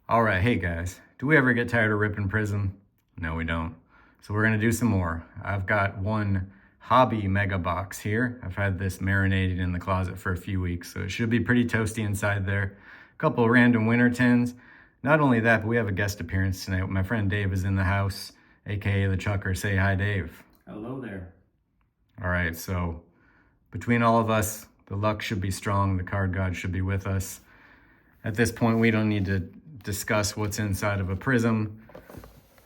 All right, hey guys, do we ever get tired of ripping Prizm? No, we don't. So we're gonna do some more. I've got one hobby mega box here. I've had this marinated in the closet for a few weeks, so it should be pretty toasty inside there. A couple of random winter tins. Not only that, but we have a guest appearance tonight. My friend Dave is in the house, AKA the Chucker. Say hi, Dave. Hello there. All right, so between all of us, the luck should be strong. The card god should be with us. At this point, we don't need to discuss what's inside of a Prizm,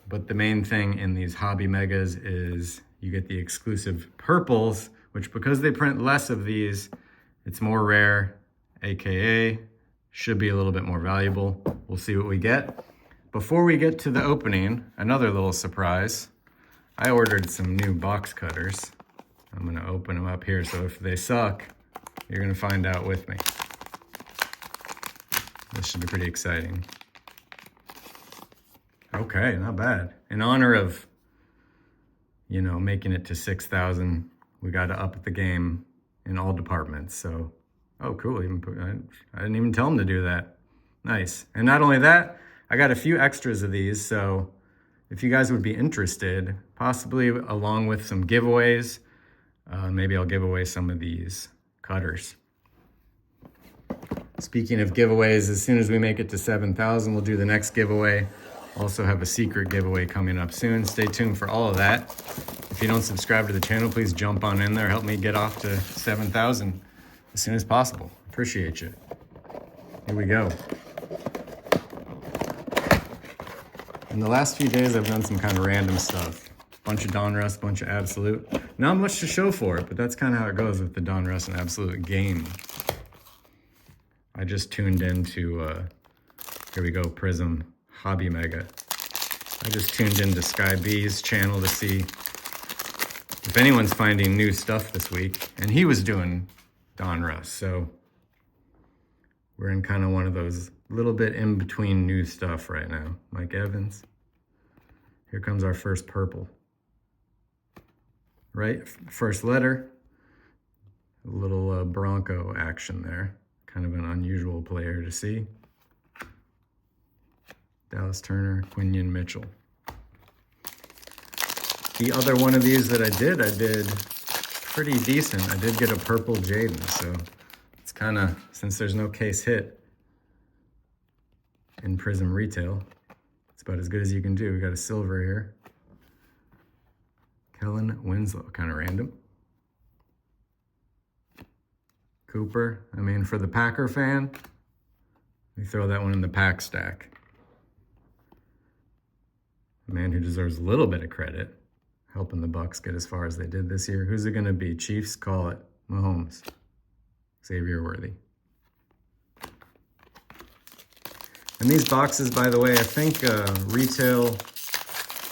but the main thing in these hobby megas is you get the exclusive purples, which because they print less of these, it's more rare, AKA should be a little bit more valuable. We'll see what we get. Before we get to the opening, another little surprise. I ordered some new box cutters. I'm gonna open them up here, so if they suck, you're gonna find out with me. This should be pretty exciting. Okay, not bad. In honor of, you know, making it to 6,000, we got to up the game in all departments. So, oh, cool. I didn't even tell him to do that. Nice. And not only that, I got a few extras of these. So if you guys would be interested, possibly along with some giveaways, maybe I'll give away some of these cutters. Speaking of giveaways, as soon as we make it to 7,000, we'll do the next giveaway. Also have a secret giveaway coming up soon. Stay tuned for all of that. If you don't subscribe to the channel, please jump on in there. Help me get off to 7,000 as soon as possible. Appreciate you. Here we go. In the last few days, I've done some kind of random stuff. Bunch of Donruss, bunch of Absolute. Not much to show for it, but that's kind of how it goes with the Donruss and Absolute game. I just tuned into, here we go, Prizm Hobby Mega. I just tuned into Sky B's channel to see if anyone's finding new stuff this week. And he was doing Donruss, so we're in kind of one of those little bit in between new stuff right now. Mike Evans. Here comes our first purple. Right, first letter. A little Bronco action there. Kind of an unusual player to see. Dallas Turner, Quinion Mitchell. The other one of these that I did pretty decent. I did get a purple Jaden, so it's kind of, since there's no case hit in Prizm retail, it's about as good as you can do. We got a silver here. Kellen Winslow, kind of random. Cooper, I mean, for the Packer fan, we throw that one in the pack stack. A man who deserves a little bit of credit, helping the Bucs get as far as they did this year. Who's it gonna be? Chiefs, call it. Mahomes. Xavier Worthy. And these boxes, by the way, I think retail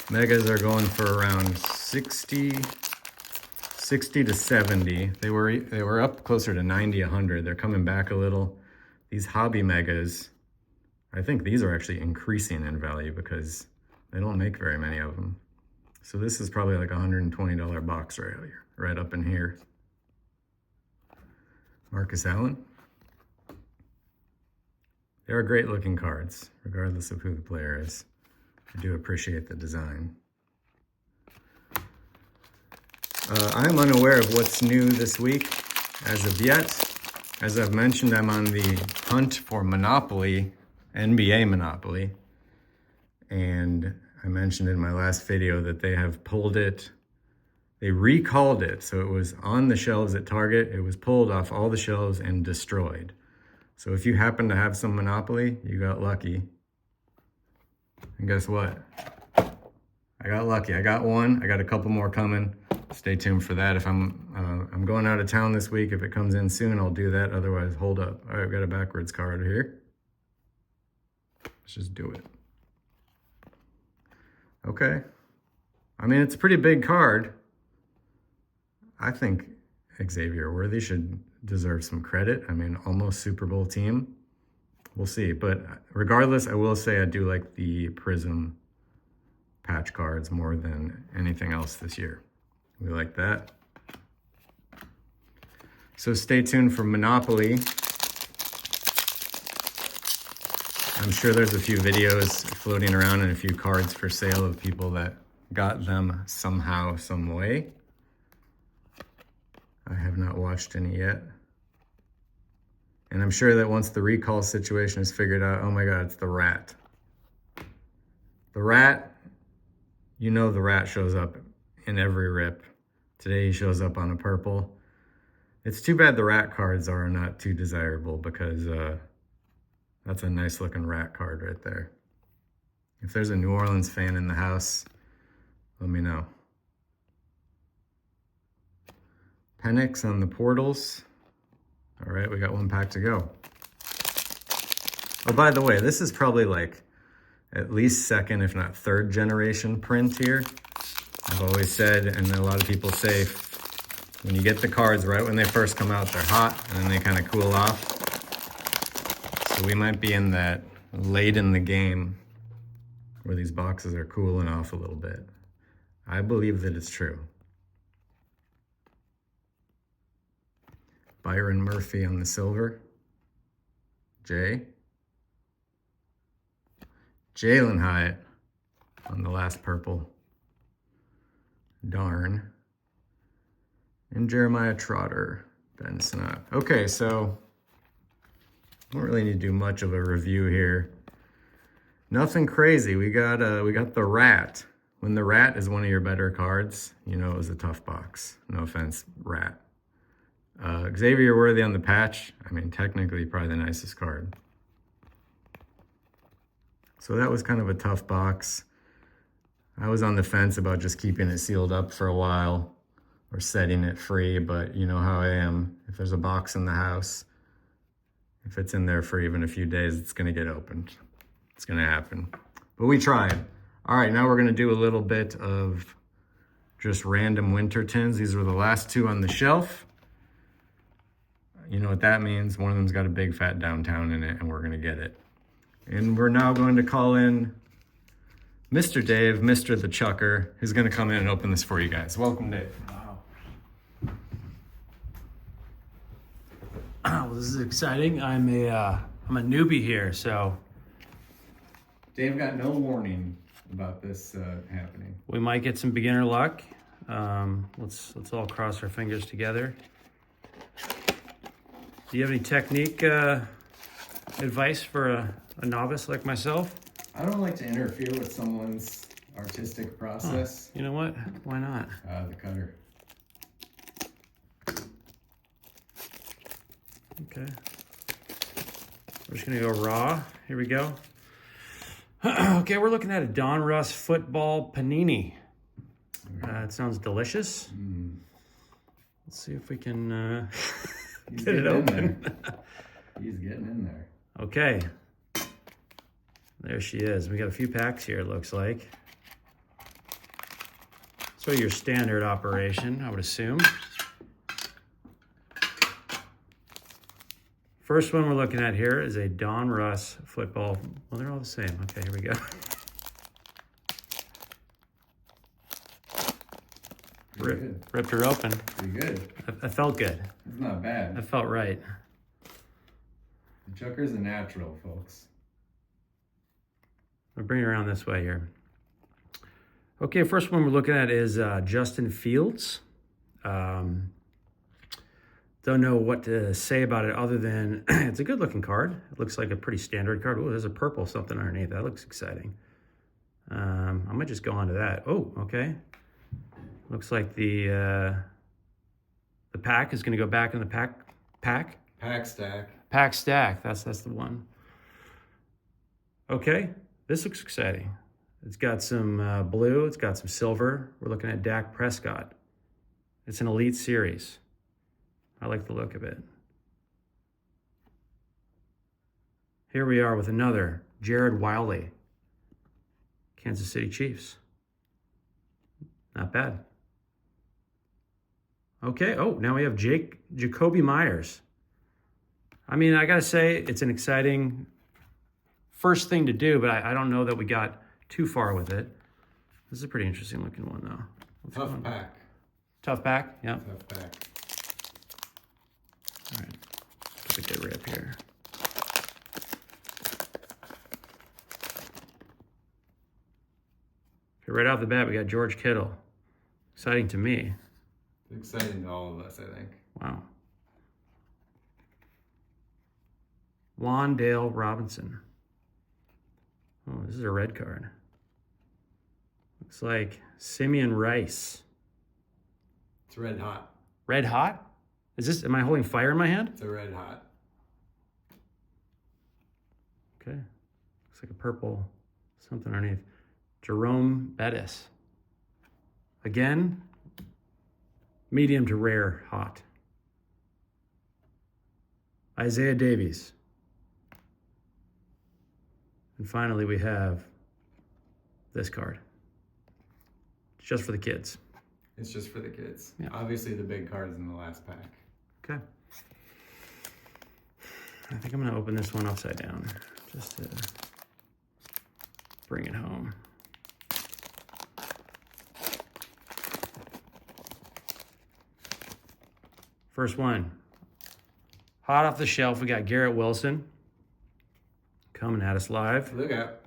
megas are going for around 60 to 70. They were up closer to 90, 100. They're coming back a little. These hobby megas, I think these are actually increasing in value because they don't make very many of them. So this is probably like a $120 box right here, right up in here. Marcus Allen. They're great looking cards, regardless of who the player is. I do appreciate the design. I'm unaware of what's new this week as of yet. As I've mentioned, I'm on the hunt for Monopoly, NBA Monopoly. And I mentioned in my last video that they have pulled it. They recalled it. So it was on the shelves at Target. It was pulled off all the shelves and destroyed. So if you happen to have some Monopoly, you got lucky. And guess what? I got lucky. I got one. I got a couple more coming. Stay tuned for that. If I'm going out of town this week, if it comes in soon, I'll do that. Otherwise, hold up. All right, I've got a backwards card here. Let's just do it. Okay. I mean, it's a pretty big card. I think Xavier Worthy should deserve some credit. I mean, almost Super Bowl team. We'll see. But regardless, I will say I do like the Prizm patch cards more than anything else this year. We like that. So stay tuned for Monopoly. I'm sure there's a few videos floating around and a few cards for sale of people that got them somehow, some way. I have not watched any yet. And I'm sure that once the recall situation is figured out, oh my God, it's the rat. The rat, you know the rat shows up in every rip. Today he shows up on a purple. It's too bad the rat cards are not too desirable because that's a nice looking rat card right there. If there's a New Orleans fan in the house, let me know. Penix on the portals. All right, we got one pack to go. Oh, by the way, this is probably like at least second, if not third generation print here. I've always said, and a lot of people say, when you get the cards right when they first come out, they're hot and then they kind of cool off. So we might be in that late in the game where these boxes are cooling off a little bit. I believe that it's true. Byron Murphy on the silver. Jalen Hyatt on the last purple. Darn. And Jeremiah Trotter, Ben Snot. Okay, so don't really need to do much of a review here. Nothing crazy. We got the rat. When the rat is one of your better cards, you know it was a tough box. No offense, rat. Xavier Worthy on the patch. I mean, technically probably the nicest card. So that was kind of a tough box. I was on the fence about just keeping it sealed up for a while or setting it free, but you know how I am. If there's a box in the house, if it's in there for even a few days, it's gonna get opened. It's gonna happen. But we tried. All right, now we're gonna do a little bit of just random winter tins. These were the last two on the shelf. You know what that means. One of them's got a big fat downtown in it and we're gonna get it. And we're now going to call in Mr. Dave, Mr. the Chucker, who's gonna come in and open this for you guys. Welcome, Dave. Wow. Well, this is exciting. I'm a newbie here, so Dave got no warning about this happening. we might get some beginner luck. Let's all cross our fingers together. Do you have any technique advice for a novice like myself? I don't like to interfere with someone's artistic process. You know what? Why not? The cutter. Okay. We're just gonna go raw. Here we go. Okay, we're looking at a Don Russ football panini. It sounds delicious. Let's see if we can get it open. He's getting in there. Okay. There she is. We got a few packs here, it looks like. So your standard operation, I would assume. First one we're looking at here is a Don Russ football. Well, they're all the same. Okay, here we go. Ripped her open. Pretty good. I felt good. It's not bad. I felt right. The Chucker's a natural, folks. I'll bring it around this way here. Okay, first one we're looking at is Justin Fields. Don't know what to say about it other than it's a good looking card. It looks like a pretty standard card. Oh, there's a purple something underneath. That looks exciting. I might just go on to that. Oh, okay. Looks like the pack is going to go back in the pack. Pack stack. Pack stack. That's the one. Okay, this looks exciting. It's got some blue. It's got some silver. We're looking at Dak Prescott. It's an Elite Series. I like the look of it. Here we are with another Jared Wiley, Kansas City Chiefs. Not bad. Okay, oh, now we have Jacoby Myers. I mean, I gotta say, it's an exciting first thing to do, but I don't know that we got too far with it. This is a pretty interesting looking one, though. Tough pack. Tough pack, yeah. Tough pack. All right, give a good rip here. Right off the bat, we got George Kittle. Exciting to me. Exciting to all of us, I think. Wow. Wandale Robinson. Oh, this is a red card. Looks like Simeon Rice. It's red hot. Red hot? Am I holding fire in my hand? It's a red hot. Okay. Looks like a purple something underneath. Jerome Bettis. Again, medium to rare hot. Isaiah Davies. And finally, we have this card. It's just for the kids. It's just for the kids. Yeah. Obviously, the big card's in the last pack. Okay. I think I'm going to open this one upside down just to bring it home. First one. Hot off the shelf, we got Garrett Wilson coming at us live. Look out.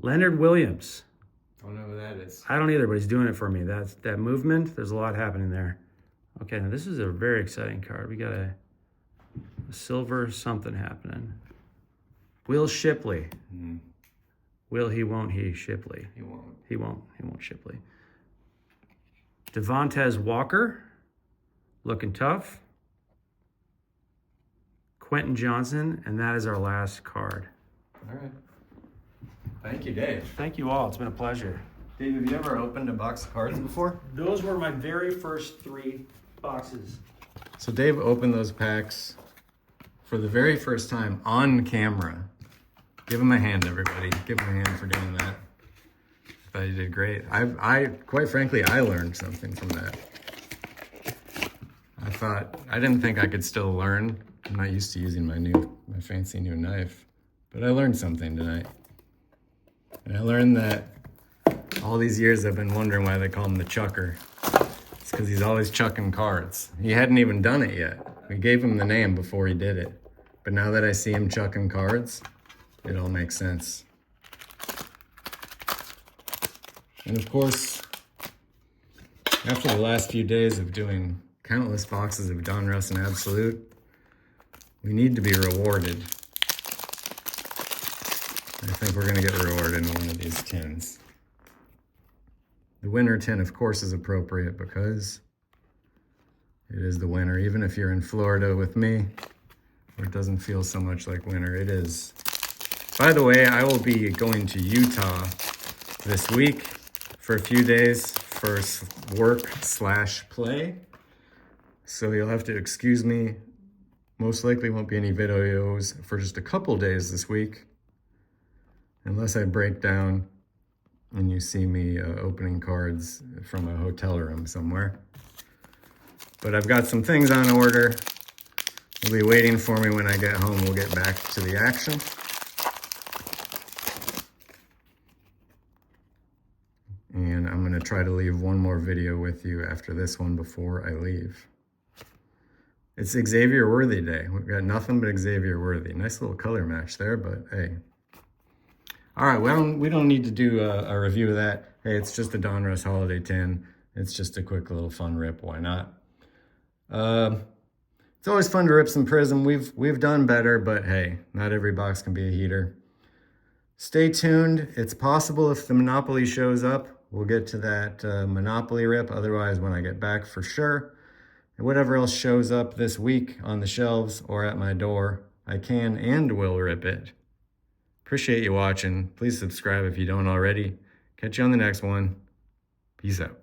Leonard Williams. Don't know who that is. I don't either, but he's doing it for me. That movement, there's a lot happening there. Okay, now this is a very exciting card. We got a silver something happening. Will Shipley. Mm. Will he, won't he, Shipley. He won't. He won't Shipley. Devontae Walker, looking tough. Quentin Johnson, and that is our last card. All right. Thank you, Dave. Thank you all. It's been a pleasure. Dave, have you ever opened a box of cards before? Those were my very first 3 boxes. So Dave opened those packs for the very first time on camera. Give him a hand, everybody. Give him a hand for doing that. I thought you did great. I quite frankly, I learned something from that. I didn't think I could still learn. I'm not used to using my fancy new knife, but I learned something tonight. And I learned that all these years I've been wondering why they call him the chucker. It's because he's always chucking cards. He hadn't even done it yet. We gave him the name before he did it. But now that I see him chucking cards, it all makes sense. And of course, after the last few days of doing countless boxes of Donruss and Absolute, we need to be rewarded. I think we're gonna get rewarded in one of these tins. The winner tin, of course, is appropriate because it is the winner. Even if you're in Florida with me, where it doesn't feel so much like winter, it is. By the way, I will be going to Utah this week for a few days for work/play. So you'll have to excuse me. Most likely won't be any videos for just a couple days this week, unless I break down and you see me opening cards from a hotel room somewhere. But I've got some things on order. They'll be waiting for me when I get home. We'll get back to the action. And I'm gonna try to leave one more video with you after this one before I leave. It's Xavier Worthy Day. We've got nothing but Xavier Worthy. Nice little color match there, but hey. All right, we don't need to do a review of that. Hey, it's just a Donruss Holiday tin. It's just a quick little fun rip, why not? It's always fun to rip some Prizm. We've done better, but hey, not every box can be a heater. Stay tuned. It's possible if the Monopoly shows up, we'll get to that Monopoly rip. Otherwise, when I get back, for sure. And whatever else shows up this week on the shelves or at my door, I can and will rip it. Appreciate you watching. Please subscribe if you don't already. Catch you on the next one. Peace out.